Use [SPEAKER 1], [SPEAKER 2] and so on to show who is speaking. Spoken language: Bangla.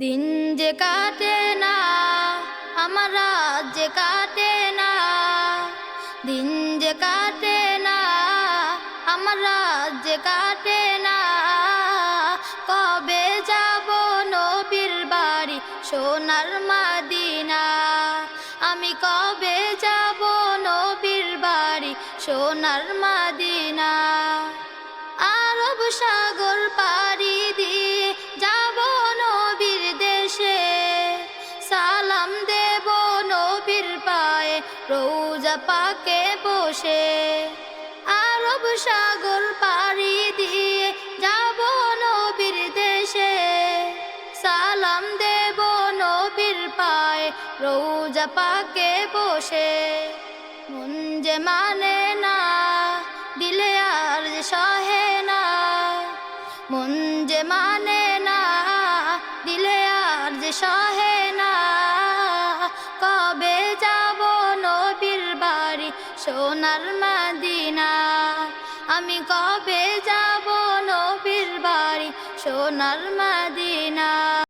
[SPEAKER 1] দিন যে কাটে না আমার রাত যে কাটে না, দিন যে কাটে না আমার রাত যে কাটে না। কবে যাব নবীর বাড়ি সোনার মদিনা, আমি কবে যাব নবীর বাড়ি সোনার মদিনা। আরব সাগর পাড়ি দিয়ে যাব নবীর দেশে, সালাম দেব নবীর পায়ে রোজা পাকে বসে। আরব সাগর পাড়ি দিয়ে যাব নবীর দেশে, সালাম দেব নবীর পায়ে রোজা পাকে বসে। মন যে মানে না দিলে আর যে সহে না, মন যে মানে না দিলে আর যে সহে না। কবে যাব নবীর বাড়ি সোনার মদিনা, আমি কবে যাব নবীর বাড়ি সোনার মদিনা।